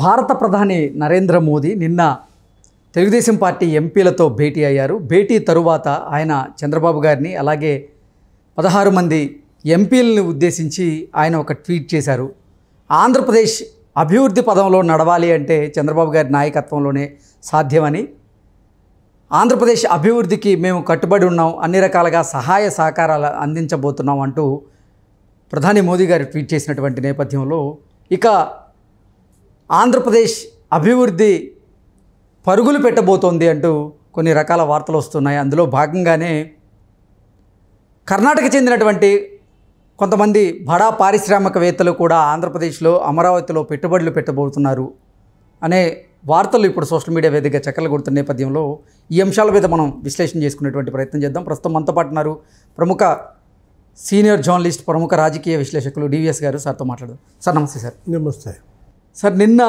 భారత ప్రధాని నరేంద్ర మోదీ నిన్న తెలుగుదేశం పార్టీ ఎంపీలతో భేటీ అయ్యారు. భేటీ తరువాత ఆయన చంద్రబాబు గారిని అలాగే 16 మంది ఎంపీలను ఉద్దేశించి ఆయన ఒక ట్వీట్ చేశారు. ఆంధ్రప్రదేశ్ అభివృద్ధి పదంలో నడవాలి అంటే చంద్రబాబు గారి నాయకత్వంలోనే సాధ్యమని, ఆంధ్రప్రదేశ్ అభివృద్ధికి మేము కట్టుబడి ఉన్నాం, అన్ని రకాలుగా సహాయ సహకారాలు అందించబోతున్నాం అంటూ ప్రధాని మోదీ గారు ట్వీట్ చేసినటువంటి నేపథ్యంలో ఇక ఆంధ్రప్రదేశ్ అభివృద్ధి పరుగులు పెట్టబోతోంది అంటూ కొన్ని రకాల వార్తలు వస్తున్నాయి. అందులో భాగంగానే కర్ణాటక చెందినటువంటి కొంతమంది బడా పారిశ్రామికవేత్తలు కూడా ఆంధ్రప్రదేశ్లో అమరావతిలో పెట్టుబడులు పెట్టబోతున్నారు అనే వార్తలు ఇప్పుడు సోషల్ మీడియా వేదికగా చక్కర్లు కొడుతున్న నేపథ్యంలో ఈ అంశాల మీద మనం విశ్లేషణ చేసుకునేటువంటి ప్రయత్నం చేద్దాం. ప్రస్తుతం మనతో పాటు ఉన్నారు ప్రముఖ సీనియర్ జర్నలిస్ట్, ప్రముఖ రాజకీయ విశ్లేషకులు డివిఎస్ గారు. సార్తో మాట్లాడదాం. సార్ నమస్తే. సార్ నమస్తే. సార్, నిన్న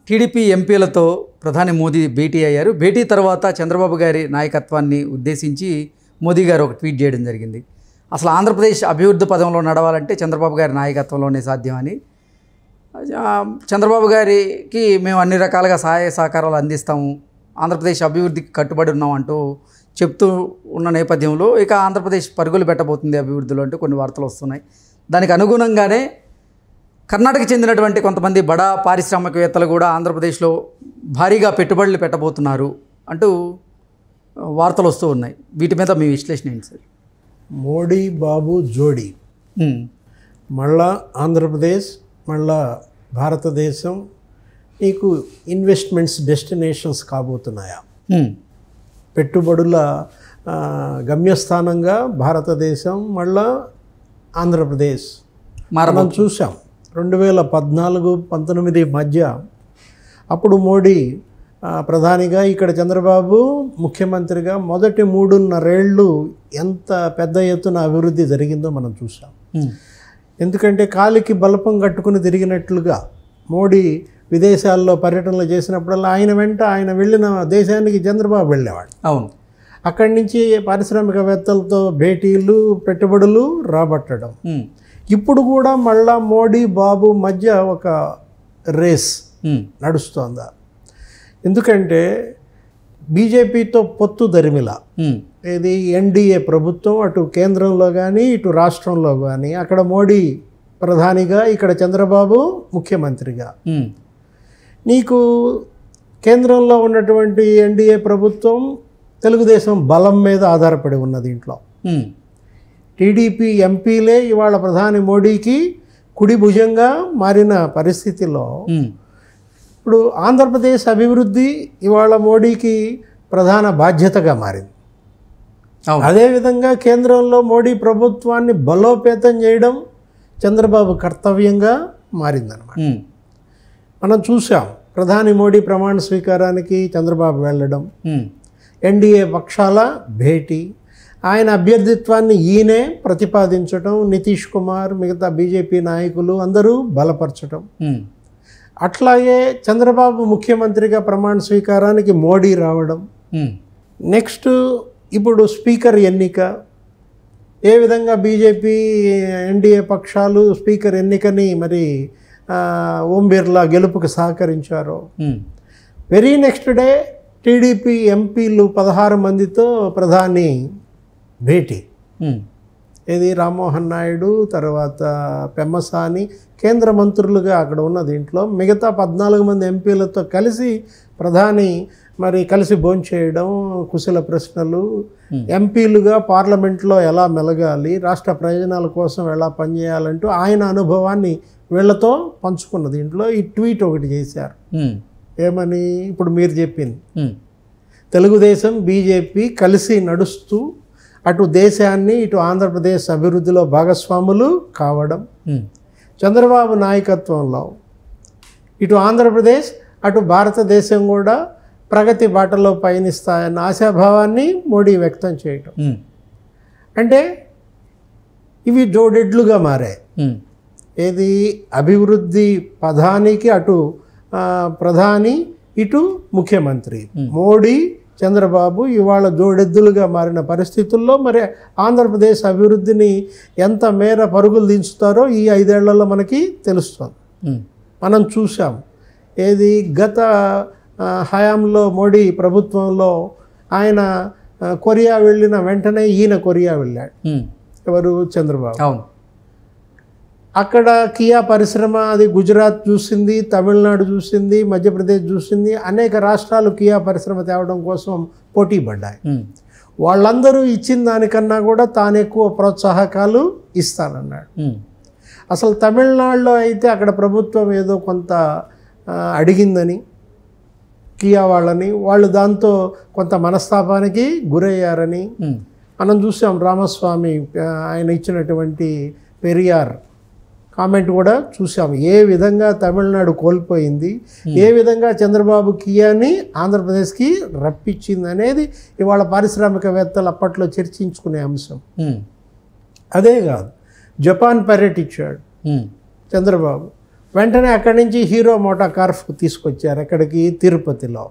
టీడీపీ ఎంపీలతో ప్రధాని మోదీ భేటీ అయ్యారు. భేటీ తర్వాత చంద్రబాబు గారి నాయకత్వాన్ని ఉద్దేశించి మోదీ గారు ఒక ట్వీట్ చేయడం జరిగింది. అసలు ఆంధ్రప్రదేశ్ అభివృద్ధి పదంలో నడవాలంటే చంద్రబాబు గారి నాయకత్వంలోనే సాధ్యమని, చంద్రబాబు గారికి మేము అన్ని రకాలుగా సహాయ సహకారాలు అందిస్తాము, ఆంధ్రప్రదేశ్ అభివృద్ధికి కట్టుబడి ఉన్నాం అంటూ చెప్తూ ఉన్న నేపథ్యంలో ఇక ఆంధ్రప్రదేశ్ పరుగులు పెట్టబోతుంది అభివృద్ధిలో అంటూ కొన్ని వార్తలు వస్తున్నాయి. దానికి అనుగుణంగానే కర్ణాటక చెందినటువంటి కొంతమంది బడా పారిశ్రామికవేత్తలు కూడా ఆంధ్రప్రదేశ్లో భారీగా పెట్టుబడులు పెట్టబోతున్నారు అంటూ వార్తలు వస్తూ ఉన్నాయి. వీటి మీద మీ విశ్లేషణ ఏంటి సార్? మోడీ బాబు జోడీ మళ్ళా ఆంధ్రప్రదేశ్, మళ్ళా భారతదేశం నీకు ఇన్వెస్ట్మెంట్స్ డెస్టినేషన్స్ కాబోతున్నాయా? పెట్టుబడుల గమ్యస్థానంగా భారతదేశం, మళ్ళా ఆంధ్రప్రదేశ్ మనం చూసాం. 2014-19 మధ్య అప్పుడు మోడీ ప్రధానిగా, ఇక్కడ చంద్రబాబు ముఖ్యమంత్రిగా మొదటి 3.5 ఏళ్ళు ఎంత పెద్ద ఎత్తున అభివృద్ధి జరిగిందో మనం చూసాం. ఎందుకంటే కాలికి బలపం కట్టుకుని తిరిగినట్లుగా మోడీ విదేశాల్లో పర్యటనలు చేసినప్పుడల్లా ఆయన వెళ్ళిన దేశానికి చంద్రబాబు వెళ్ళేవాడు. అవును. అక్కడి నుంచి పారిశ్రామికవేత్తలతో భేటీలు, పెట్టుబడులు రాబట్టడం. ఇప్పుడు కూడా మళ్ళా మోడీ బాబు మధ్య ఒక రేస్ నడుస్తోందా? ఎందుకంటే బీజేపీతో పొత్తు దరిమిల ఇది ఎన్డీఏ ప్రభుత్వం, అటు కేంద్రంలో కానీ ఇటు రాష్ట్రంలో కానీ, అక్కడ మోడీ ప్రధానిగా, ఇక్కడ చంద్రబాబు ముఖ్యమంత్రిగా. నీకు కేంద్రంలో ఉన్నటువంటి ఎన్డీఏ ప్రభుత్వం తెలుగుదేశం బలం మీద ఆధారపడి ఉన్నది. ఇంట్లో టీడీపీ ఎంపీలే ఇవాళ ప్రధాని మోడీకి కుడి భుజంగా మారిన పరిస్థితిలో ఇప్పుడు ఆంధ్రప్రదేశ్ అభివృద్ధి ఇవాళ మోడీకి ప్రధాన బాధ్యతగా మారింది. అదేవిధంగా కేంద్రంలో మోడీ ప్రభుత్వాన్ని బలోపేతం చేయడం చంద్రబాబు కర్తవ్యంగా మారిందన్నమాట. మనం చూసాం ప్రధాని మోడీ ప్రమాణ స్వీకారానికి చంద్రబాబు వెళ్ళడం, ఎన్డీఏ పక్షాల భేటీ, ఆయన అభ్యర్థిత్వాన్ని ఈయనే ప్రతిపాదించడం, నితీష్ కుమార్, మిగతా బీజేపీ నాయకులు అందరూ బలపరచడం. అట్లాగే చంద్రబాబు ముఖ్యమంత్రిగా ప్రమాణ స్వీకారానికి మోడీ రావడం. నెక్స్ట్ ఇప్పుడు స్పీకర్ ఎన్నిక, ఏ విధంగా బీజేపీ ఎన్డీఏ పక్షాలు స్పీకర్ ఎన్నికని మరి ఓం బిర్లా గెలుపుకు సహకరించారో, వెరీ నెక్స్ట్ డే టీడీపీ ఎంపీలు 16 మందితో ప్రధాని భేటీ. ఇది రామ్మోహన్ నాయుడు, తర్వాత పెమ్మసాని కేంద్ర మంత్రులుగా అక్కడ ఉన్న దీంట్లో మిగతా 14 మంది ఎంపీలతో కలిసి ప్రధాని మరి కలిసి భోంచేయడం, కుశల ప్రశ్నలు, ఎంపీలుగా పార్లమెంట్లో ఎలా మెలగాలి, రాష్ట్ర ప్రయోజనాల కోసం ఎలా పనిచేయాలంటూ ఆయన అనుభవాన్ని వీళ్లతో పంచుకున్న దీంట్లో ఈ ట్వీట్ ఒకటి చేశారు. ఏమని? ఇప్పుడు మీరు చెప్పింది, తెలుగుదేశం బీజేపీ కలిసి నడుస్తూ అటు దేశాన్ని ఇటు ఆంధ్రప్రదేశ్ అభివృద్ధిలో భాగస్వాములు కావడం, చంద్రబాబు నాయకత్వంలో ఇటు ఆంధ్రప్రదేశ్ అటు భారతదేశం కూడా ప్రగతి బాటలో పయనిస్తాయన్న ఆశాభావాన్ని మోడీ వ్యక్తం చేయటం. అంటే ఇవి జోడెడ్లుగా మారాయి. ఏది? అభివృద్ధి పదానికి అటు ప్రధాని, ఇటు ముఖ్యమంత్రి మోడీ, చంద్రబాబు ఇవాళ జోడెద్దులుగా మారిన పరిస్థితుల్లో మరి ఆంధ్రప్రదేశ్ అభివృద్ధిని ఎంత మేర పరుగులు దించుతారో ఈ 5 ఏళ్లలో మనకి తెలుస్తుంది. మనం చూసాం ఏది గత హయాంలో మోడీ ప్రభుత్వంలో ఆయన కొరియా వెళ్ళిన వెంటనే ఈయన కొరియా వెళ్ళాడు. ఎవరు? చంద్రబాబు. అవును. అక్కడ కియా పరిశ్రమ అది గుజరాత్ చూసింది, తమిళనాడు చూసింది, మధ్యప్రదేశ్ చూసింది. అనేక రాష్ట్రాలు కియా పరిశ్రమ తేవడం కోసం పోటీ పడ్డాయి. వాళ్ళందరూ ఇచ్చిన దానికన్నా కూడా తాను ఎక్కువ ప్రోత్సాహకాలు ఇస్తానన్నాడు. అసలు తమిళనాడులో అయితే అక్కడ ప్రభుత్వం ఏదో కొంత అడిగిందని కియా వాళ్ళు దాంతో కొంత మనస్తాపానికి గురయ్యారని మనం చూసాం. రామస్వామి ఆయన ఇచ్చినటువంటి పెరియార్ కామెంట్ కూడా చూసాం. ఏ విధంగా తమిళనాడు కోల్పోయింది, ఏ విధంగా చంద్రబాబు కియాని ఆంధ్రప్రదేశ్కి రప్పించింది అనేది ఇవాళ పారిశ్రామికవేత్తలు అప్పట్లో చర్చించుకునే అంశం. అదే కాదు, జపాన్ పర్యటించాడు చంద్రబాబు. వెంటనే అక్కడి నుంచి హీరో మోటార్ కార్స్ తీసుకొచ్చారు. ఎక్కడికి? తిరుపతిలో.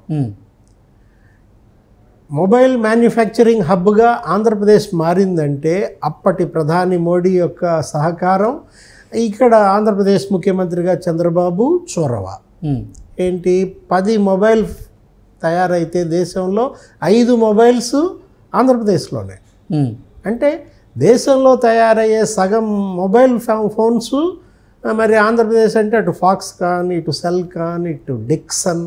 మొబైల్ మ్యానుఫ్యాక్చరింగ్ హబ్గా ఆంధ్రప్రదేశ్ మారిందంటే అప్పటి ప్రధాని మోడీ యొక్క సహకారం, ఇక్కడ ఆంధ్రప్రదేశ్ ముఖ్యమంత్రిగా చంద్రబాబు చొరవ. ఏంటి? 10 మొబైల్ తయారైతే దేశంలో 5 మొబైల్స్ ఆంధ్రప్రదేశ్లోనే. అంటే దేశంలో తయారయ్యే సగం మొబైల్ ఫోన్స్ మరి ఆంధ్రప్రదేశ్ అంటే అటు ఫాక్స్కాన్, ఇటు సెల్కాన్, ఇటు డిక్సన్,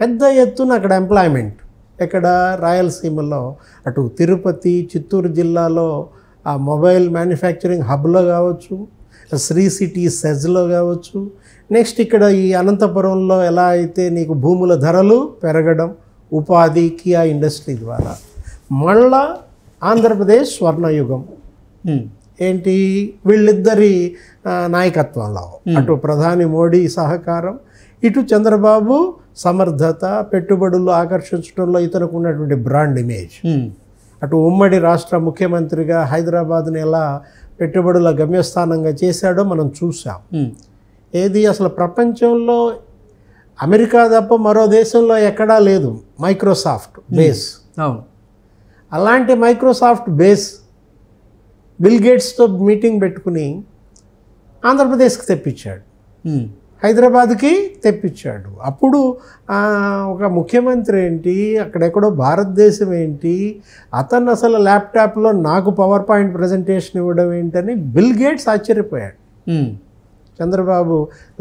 పెద్ద ఎత్తున అక్కడ ఎంప్లాయ్మెంట్. ఎక్కడ? రాయలసీమలో, అటు తిరుపతి, చిత్తూరు జిల్లాలో ఆ మొబైల్ మ్యానుఫ్యాక్చరింగ్ హబ్లో కావచ్చు, శ్రీ సిటీ సెజ్లో కావచ్చు, నెక్స్ట్ ఇక్కడ ఈ అనంతపురంలో ఎలా అయితే నీకు భూముల ధరలు పెరగడం, ఉపాధి కియా ఇండస్ట్రీ ద్వారా మళ్ళా ఆంధ్రప్రదేశ్ స్వర్ణయుగం. ఏంటి? వీళ్ళిద్దరి నాయకత్వంలో అటు ప్రధాని మోడీ సహకారం, ఇటు చంద్రబాబు సమర్థత, పెట్టుబడులు ఆకర్షించడంలో ఇతనికి ఉన్నటువంటి బ్రాండ్ ఇమేజ్. అటు ఉమ్మడి రాష్ట్ర ముఖ్యమంత్రిగా హైదరాబాద్ని ఎలా పెట్టుబడుల గమ్యస్థానంగా చేశాడో మనం చూసాం. ఏది అసలు ప్రపంచంలో అమెరికా తప్ప మరో దేశంలో ఎక్కడా లేదు మైక్రోసాఫ్ట్ బేస్. అలాంటి మైక్రోసాఫ్ట్ బేస్ బిల్ గేట్స్తో మీటింగ్ పెట్టుకుని ఆంధ్రప్రదేశ్కి తెప్పించాడు, హైదరాబాద్కి తెప్పించాడు. అప్పుడు ఒక ముఖ్యమంత్రి ఏంటి, అక్కడెక్కడో భారతదేశం ఏంటి, అతను అసలు ల్యాప్టాప్లో నాకు పవర్ పాయింట్ ప్రజెంటేషన్ ఇవ్వడం ఏంటని బిల్ గేట్స్ ఆశ్చర్యపోయాడు. చంద్రబాబు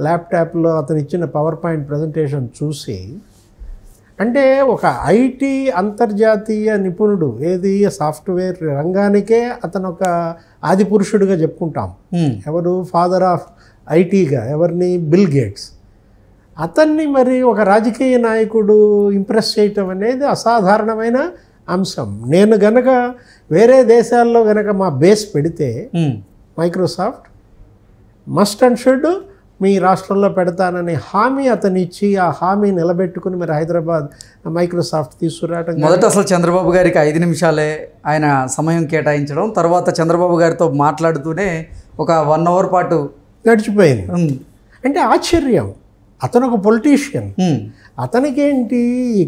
ల్యాప్టాప్లో అతను ఇచ్చిన పవర్ పాయింట్ ప్రజెంటేషన్ చూసి, అంటే ఒక ఐటీ అంతర్జాతీయ నిపుణుడు, ఏది సాఫ్ట్వేర్ రంగానికే అతను ఒక ఆది పురుషుడిగా చెప్పుకుంటాం. ఎవరు? ఫాదర్ ఆఫ్ ఐటీగా ఎవరిని? Bill gates. అతన్ని మరి ఒక రాజకీయ నాయకుడు ఇంప్రెస్ చేయటం అనేది అసాధారణమైన అంశం. నేను గనక వేరే దేశాల్లో గనక మా బేస్ పెడితే మైక్రోసాఫ్ట్ మస్ట్ అండ్ షుడ్ మీ రాష్ట్రంలో పెడతానని హామీ అతను ఇచ్చి, ఆ హామీ నిలబెట్టుకుని మరి హైదరాబాద్ మైక్రోసాఫ్ట్ తీసుకురావడం. మొదట అసలు చంద్రబాబు గారికి 5 నిమిషాలే ఆయన సమయం కేటాయించడం, తర్వాత చంద్రబాబు గారితో మాట్లాడుతూనే ఒక 1 అవర్ పాటు గడిచిపోయింది. అంటే ఆశ్చర్యం. అతను ఒక పొలిటీషియన్, అతనికేంటి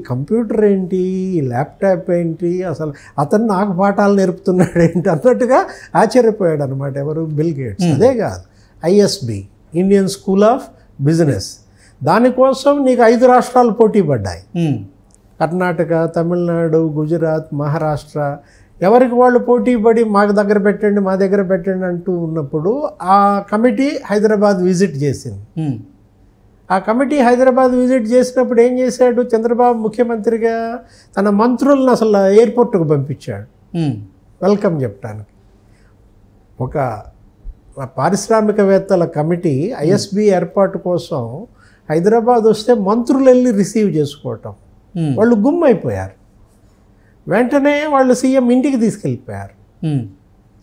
కంప్యూటర్ ఏంటి, ల్యాప్టాప్ ఏంటి, అసలు అతను నాకు పాఠాలు నేర్పుతున్నాడు ఏంటి అన్నట్టుగా ఆశ్చర్యపోయాడు అనమాట. ఎవరు? Bill gates. అదే కాదు, ISB, Indian school of business, దానికోసం నీకు 5 రాష్ట్రాలు పోటీ పడ్డాయి. కర్ణాటక, తమిళనాడు, గుజరాత్, మహారాష్ట్ర, ఎవరికి వాళ్ళు పోటీ పడి మాకు దగ్గర పెట్టండి, మా దగ్గర పెట్టండి అంటూ ఉన్నప్పుడు ఆ కమిటీ హైదరాబాద్ విజిట్ చేసింది. ఆ కమిటీ హైదరాబాద్ విజిట్ చేసినప్పుడు ఏం చేశాడు? చంద్రబాబు ముఖ్యమంత్రిగా తన మంత్రులను అసలు ఎయిర్పోర్ట్కు పంపించాడు వెల్కమ్ చెప్పడానికి. ఒక పారిశ్రామికవేత్తల కమిటీ ఐఎస్బి ఏర్పాటు కోసం హైదరాబాద్ వస్తే మంత్రులు వెళ్ళి రిసీవ్ చేసుకోవటం, వాళ్ళు గుమ్మైపోయారు. వెంటనే వాళ్ళు సీఎం ఇంటికి తీసుకెళ్ళిపోయారు.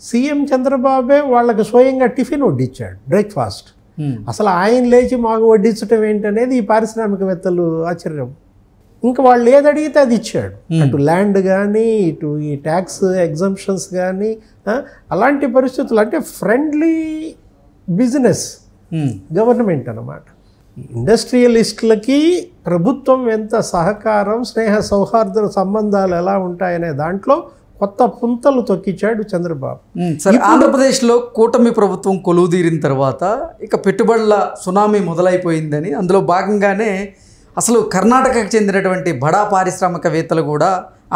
సీఎం చంద్రబాబే వాళ్ళకి స్వయంగా టిఫిన్ వడ్డించాడు, బ్రేక్ఫాస్ట్. అసలు ఆయన లేచి మాకు వడ్డించడం ఏంటనేది ఈ పారిశ్రామికవేత్తలు ఆశ్చర్యం. ఇంకా వాళ్ళు ఏది అడిగితే అది ఇచ్చాడు. అటు ల్యాండ్ కానీ, ఇటు ఈ ట్యాక్స్ ఎగ్జంప్షన్స్ కానీ, అలాంటి పరిస్థితులు. అంటే ఫ్రెండ్లీ బిజినెస్ గవర్నమెంట్ అన్నమాట. ఇండస్ట్రియలిస్టులకి ప్రభుత్వం ఎంత సహకారం, స్నేహ సౌహార్ద సంబంధాలు ఎలా ఉంటాయనే దాంట్లో కొత్త పుంతలు తొక్కించాడు చంద్రబాబు. సరే, ఆంధ్రప్రదేశ్లో కూటమి ప్రభుత్వం కొలువుదీరిన తర్వాత ఇక పెట్టుబడుల సునామీ మొదలైపోయిందని, అందులో భాగంగానే అసలు కర్ణాటకకు చెందినటువంటి బడా పారిశ్రామికవేత్తలు కూడా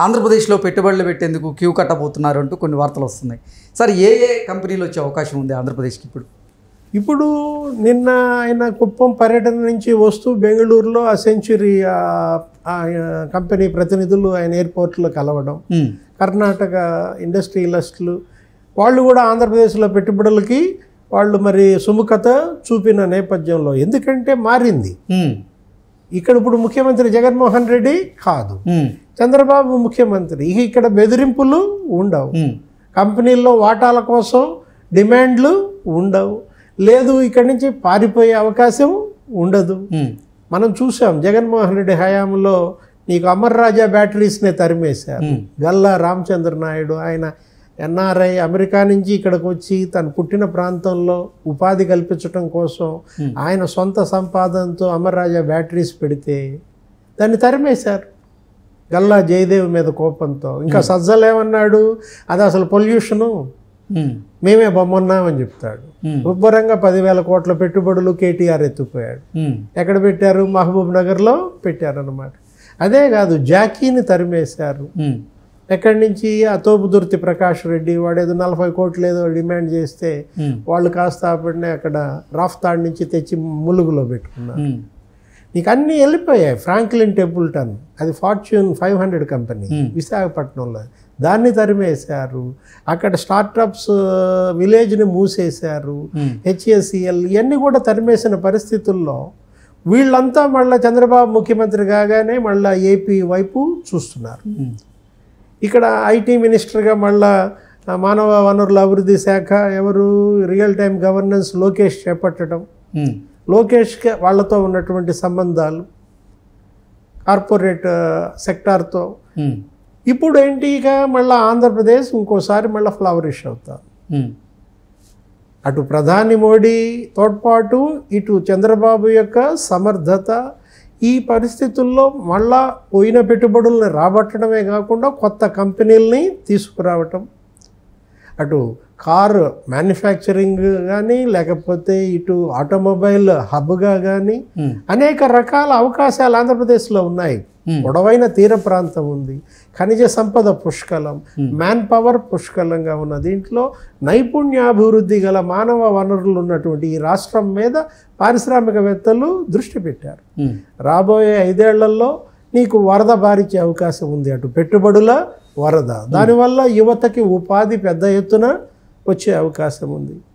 ఆంధ్రప్రదేశ్లో పెట్టుబడులు పెట్టేందుకు క్యూ కట్టబోతున్నారు అంటూ కొన్ని వార్తలు వస్తున్నాయి. సార్, ఏ కంపెనీలు వచ్చే అవకాశం ఉంది ఆంధ్రప్రదేశ్కి ఇప్పుడు? నిన్న ఆయన కుప్పం పర్యటన నుంచి వస్తూ బెంగళూరులో ఆ సెంచురీ కంపెనీ ప్రతినిధులు ఆయన ఎయిర్పోర్ట్లో కలవడం, కర్ణాటక ఇండస్ట్రియలిస్టులు వాళ్ళు కూడా ఆంధ్రప్రదేశ్లో పెట్టుబడులకి వాళ్ళు మరి సుముఖత చూపిన నేపథ్యంలో, ఎందుకంటే మారింది. ఇక్కడ ఇప్పుడు ముఖ్యమంత్రి జగన్మోహన్ రెడ్డి కాదు, చంద్రబాబు ముఖ్యమంత్రి. ఇక్కడ బెదిరింపులు ఉండవు, కంపెనీల్లో వాటాల కోసం డిమాండ్లు ఉండవు, లేదు ఇక్కడి నుంచి పారిపోయే అవకాశం ఉండదు. మనం చూసాం జగన్మోహన్ రెడ్డి హయాంలో నీకు అమర్ రాజా బ్యాటరీస్నే తరిమేశారు. గల్లా రామచంద్ర నాయుడు ఆయన ఎన్ఆర్ఐ అమెరికా నుంచి ఇక్కడికి వచ్చి తను పుట్టిన ప్రాంతంలో ఉపాధి కల్పించడం కోసం ఆయన సొంత సంపాదనతో అమర్ రాజా బ్యాటరీస్ పెడితే దాన్ని తరిమేశారు గల్లా జయదేవ్ మీద కోపంతో. ఇంకా సజ్జలు ఏమన్నాడు, అది అసలు పొల్యూషను, మేమే బొమ్మన్నామని చెప్తాడు. ఉబ్బరంగా 10,000 కోట్ల పెట్టుబడులు కేటీఆర్ ఎత్తుపోయాడు. ఎక్కడ పెట్టారు? మహబూబ్ నగర్లో పెట్టారన్నమాట. అదే కాదు, జాకీని తరిమేశారు. ఎక్కడి నుంచి? అతోపుదుర్తి ప్రకాష్ రెడ్డి వాడేదో 40 కోట్లు ఏదో డిమాండ్ చేస్తే వాళ్ళు కాస్త అప్పుడనే అక్కడ రాఫ్తాడ్ నుంచి తెచ్చి ములుగులో పెట్టుకున్నారు. నీకు అన్నీ వెళ్ళిపోయాయి. ఫ్రాంక్లిన్ టెంపుల్టన్, అది ఫార్చ్యూన్ 500 కంపెనీ విశాఖపట్నంలో, దాన్ని తరిమేశారు. అక్కడ స్టార్టప్స్ విలేజ్ని మూసేశారు. హెచ్ఏసిఎల్ ఇవన్నీ కూడా తరిమేసిన పరిస్థితుల్లో వీళ్ళంతా మళ్ళీ చంద్రబాబు ముఖ్యమంత్రి కాగానే మళ్ళీ ఏపీ వైపు చూస్తున్నారు. ఇక్కడ ఐటీ మినిస్టర్గా మళ్ళా మానవ వనరుల అభివృద్ధి శాఖ ఎవరు, రియల్ టైం గవర్నెన్స్ లోకేష్ చేపట్టడం, లోకేష్కి వాళ్ళతో ఉన్నటువంటి సంబంధాలు కార్పొరేట్ సెక్టార్తో. ఇప్పుడు ఏంటి, ఇక మళ్ళీ ఆంధ్రప్రదేశ్ ఇంకోసారి మళ్ళీ ఫ్లవరిష్ అవుతారు. అటు ప్రధాని మోడీ తోడ్పాటు, ఇటు చంద్రబాబు యొక్క సమర్థత. ఈ పరిస్థితుల్లో మళ్ళా పోయిన పెట్టుబడుల్ని రాబట్టడమే కాకుండా కొత్త కంపెనీలని తీసుకురావటం, అటు కార్ మ్యానుఫ్యాక్చరింగ్ కానీ లేకపోతే ఇటు ఆటోమొబైల్ హబ్గా కానీ అనేక రకాల అవకాశాలు ఆంధ్రప్రదేశ్లో ఉన్నాయి. పొడవైన తీర ప్రాంతం ఉంది, ఖనిజ సంపద పుష్కలం, మ్యాన్ పవర్ పుష్కలంగా ఉన్న దీంట్లో నైపుణ్యాభివృద్ధి గల మానవ వనరులు ఉన్నటువంటి ఈ రాష్ట్రం మీద పారిశ్రామికవేత్తలు దృష్టి పెట్టారు. రాబోయే 5 ఏళ్లలో నీకు వరద బారిచ్చే అవకాశం ఉంది, అటు పెట్టుబడుల వరద. దానివల్ల యువతకి ఉపాధి పెద్ద ఎత్తున వచ్చే అవకాశం ఉంది.